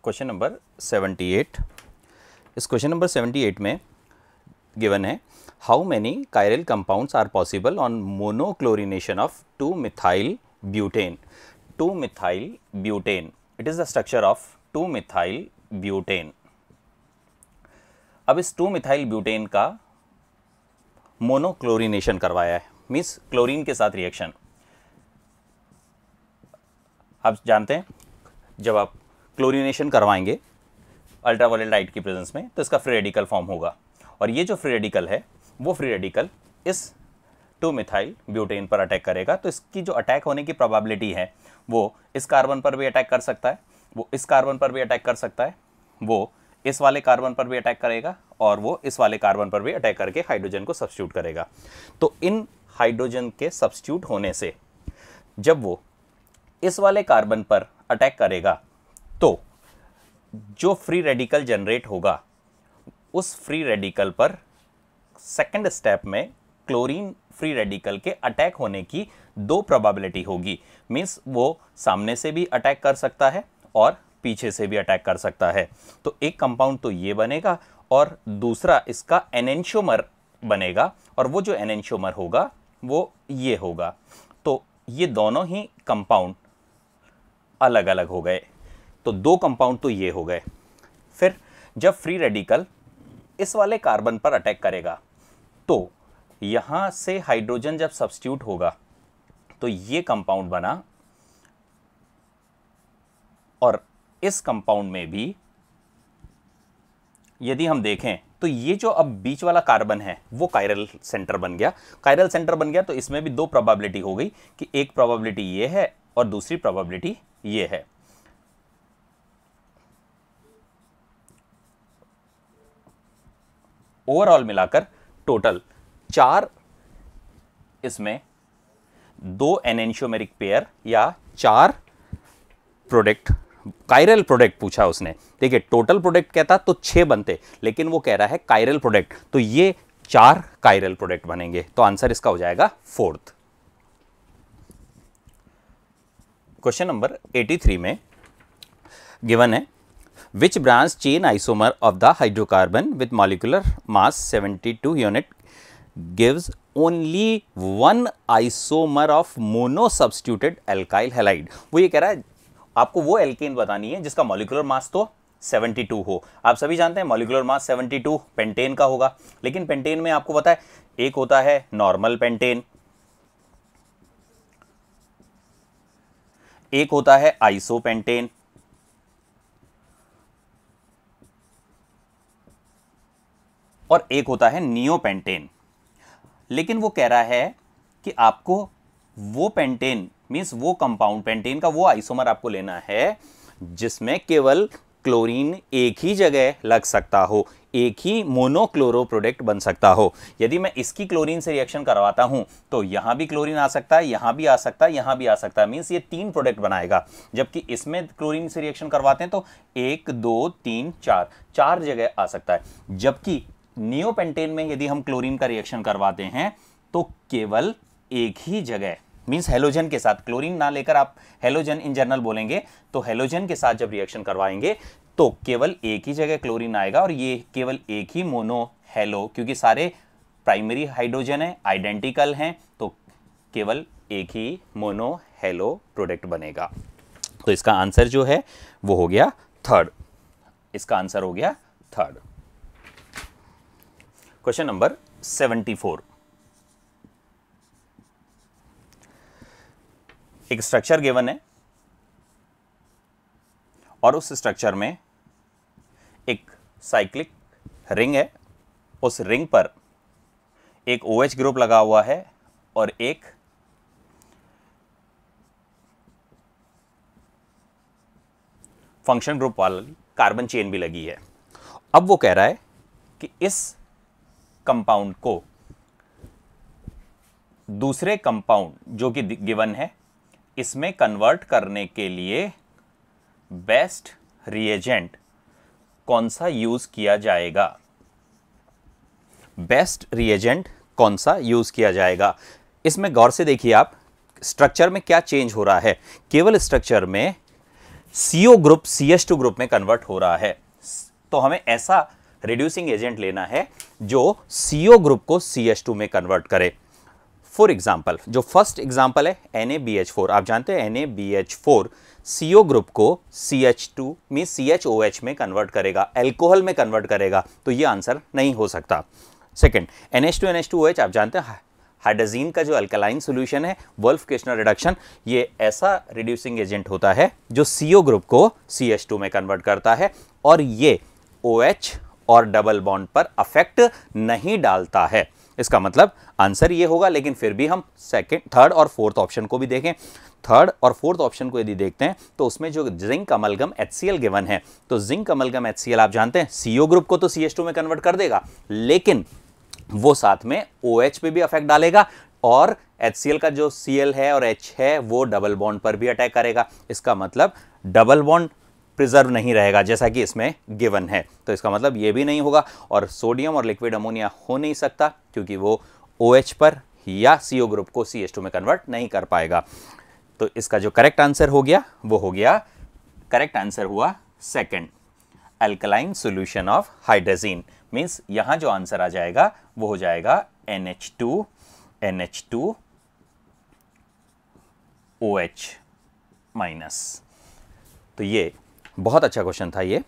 Question number 78। इस question number 78 में given है how many chiral compounds are possible on monochlorination of two methyl butane. Two methyl butane, it is the structure of two methyl butane. अब इस 2-मिथाइल butane का monochlorination करवाया है, means chlorine के साथ रिएक्शन। आप जानते हैं जब आप क्लोरीनेशन करवाएंगे अल्ट्रावायलेट लाइट की प्रेजेंस में तो इसका फ्री रेडिकल फॉर्म होगा, और ये जो फ्री रेडिकल है वो फ्री रेडिकल इस 2-मिथाइल ब्यूटेन पर अटैक करेगा। तो इसकी जो अटैक होने की प्रोबेबिलिटी है वो इस कार्बन पर भी अटैक कर सकता है, वो इस कार्बन पर भी अटैक कर सकता है, वो इस वाले कार्बन पर भी अटैक करेगा, और वो इस वाले कार्बन पर भी अटैक करके हाइड्रोजन को सब्स्टिट्यूट करेगा। तो इन हाइड्रोजन के सब्स्टिट्यूट होने से जब वो इस वाले कार्बन पर अटैक करेगा तो जो फ्री रेडिकल जनरेट होगा उस फ्री रेडिकल पर सेकंड स्टेप में क्लोरीन फ्री रेडिकल के अटैक होने की 2 प्रोबेबिलिटी होगी। मींस वो सामने से भी अटैक कर सकता है और पीछे से भी अटैक कर सकता है। तो एक कंपाउंड तो ये बनेगा और दूसरा इसका एनेंशियोमर बनेगा, और वो जो एनेंशियोमर होगा वो ये होगा। तो ये दोनों ही कंपाउंड अलग अलग हो गए। तो 2 कंपाउंड तो ये हो गए। फिर जब फ्री रेडिकल इस वाले कार्बन पर अटैक करेगा तो यहां से हाइड्रोजन जब सब्स्टिट्यूट होगा तो ये कंपाउंड बना, और इस कंपाउंड में भी यदि हम देखें तो ये जो अब बीच वाला कार्बन है वो कायरल सेंटर बन गया। कायरल सेंटर बन गया तो इसमें भी 2 प्रोबेबिलिटी हो गई कि एक प्रोबेबिलिटी ये है और दूसरी प्रोबेबिलिटी ये है। ओवरऑल मिलाकर टोटल 4 इसमें 2 एनेंशियोमेरिक पेयर या 4 प्रोडक्ट, कायरल प्रोडक्ट पूछा उसने। देखिए टोटल प्रोडक्ट कहता तो 6 बनते, लेकिन वो कह रहा है कायरल प्रोडक्ट, तो ये 4 कायरल प्रोडक्ट बनेंगे। तो आंसर इसका हो जाएगा 4th। क्वेश्चन नंबर 83 में गिवन है which branch chain isomer of the hydrocarbon with molecular mass 72 unit gives only 1 isomer of mono substituted alkyl halide. वो ये कह रहा है आपको वो एल्केन बतानी है जिसका मॉलिक्यूलर मास तो 72 हो। आप सभी जानते हैं मॉलिक्यूलर मास 72 पेंटेन का होगा, लेकिन पेंटेन में आपको पता है एक होता है नॉर्मल पेंटेन, एक होता है आइसोपेंटेन, और एक होता है नियोपेंटेन। लेकिन वो कह रहा है कि आपको वो पेंटेन मींस वो कंपाउंड पेंटेन का वो आइसोमर आपको लेना है जिसमें केवल क्लोरीन एक ही जगह लग सकता हो, एक ही मोनोक्लोरो प्रोडक्ट बन सकता हो। यदि मैं इसकी क्लोरीन से रिएक्शन करवाता हूं तो यहां भी क्लोरीन आ सकता है, यहां भी आ सकता है, यहां भी आ सकता है, मींस ये 3 प्रोडक्ट बनाएगा। जबकि इसमें क्लोरीन से रिएक्शन करवाते हैं तो 1 2 3 4 जगह आ सकता है। जबकि नियोपेंटेन में यदि हम क्लोरीन का रिएक्शन करवाते हैं तो केवल एक ही जगह, मींस हेलोजन के साथ, क्लोरीन ना लेकर आप हेलोजन इन जनरल बोलेंगे, तो हेलोजन के साथ जब रिएक्शन करवाएंगे तो केवल एक ही जगह क्लोरीन आएगा, और ये केवल एक ही मोनो हेलो, क्योंकि सारे प्राइमरी हाइड्रोजन है, आइडेंटिकल हैं, तो केवल एक ही मोनो हेलो प्रोडक्ट बनेगा। तो इसका आंसर जो है वो हो गया 3rd। इसका आंसर हो गया 3rd। Question number 74। एक स्ट्रक्चर गिवन है और उस स्ट्रक्चर में एक साइक्लिक रिंग है, उस रिंग पर एक OH ग्रुप लगा हुआ है और एक फंक्शन ग्रुप वाली कार्बन चेन भी लगी है। अब वो कह रहा है कि इस कंपाउंड को दूसरे कंपाउंड जो कि गिवन है इसमें कन्वर्ट करने के लिए बेस्ट रिएजेंट कौन सा यूज किया जाएगा। बेस्ट रिएजेंट कौन सा यूज किया जाएगा, इसमें गौर से देखिए आप स्ट्रक्चर में क्या चेंज हो रहा है। केवल स्ट्रक्चर में CO ग्रुप CH2 ग्रुप में कन्वर्ट हो रहा है, तो हमें ऐसा रिड्यूसिंग एजेंट लेना है जो CO ग्रुप को CH2 में कन्वर्ट करे। फॉर एग्जाम्पल, जो फर्स्ट एग्जाम्पल है NaBH4, आप जानते हैं NaBH4 CO ग्रुप को CH2 में CHOH में कन्वर्ट करेगा, एल्कोहल में कन्वर्ट करेगा, तो ये आंसर नहीं हो सकता। सेकेंड, NH2NH2OH, आप जानते हैं हाइड्रोजीन का जो अल्कलाइन सॉल्यूशन है, वोल्फ-किर्चनर रिडक्शन, ये ऐसा रिड्यूसिंग एजेंट होता है जो CO ग्रुप को CH2 में कन्वर्ट करता है और ये OH और डबल बॉन्ड पर अफेक्ट नहीं डालता है। इसका मतलब आंसर ये होगा, लेकिन फिर भी हम सेकंड, थर्ड और फोर्थ ऑप्शन को भी देखें। थर्ड और फोर्थ ऑप्शन को यदि देखते हैं तो उसमें जो जिंक अमलगम HCl गिवन है, तो जिंक अमलगम HCl आप जानते हैं CO ग्रुप को तो CH2 में कन्वर्ट कर देगा, लेकिन वो साथ में OH पे भी अफेक्ट डालेगा और HCl का जो Cl है और H है वो डबल बॉन्ड पर भी अटैक करेगा। इसका मतलब डबल बॉन्ड प्रिजर्व नहीं रहेगा जैसा कि इसमें गिवन है, तो इसका मतलब ये भी नहीं होगा। और सोडियम और लिक्विड अमोनिया हो नहीं सकता क्योंकि वो OH पर या CO ग्रुप को CH2 में कन्वर्ट नहीं कर पाएगा। तो इसका जो करेक्ट आंसर हो गया वो हो गया, करेक्ट आंसर हुआ second, alkaline solution of hydrazine. Means यहां जो आंसर आ जाएगा वो हो जाएगा NH2OH माइनस। तो ये बहुत अच्छा क्वेश्चन था ये,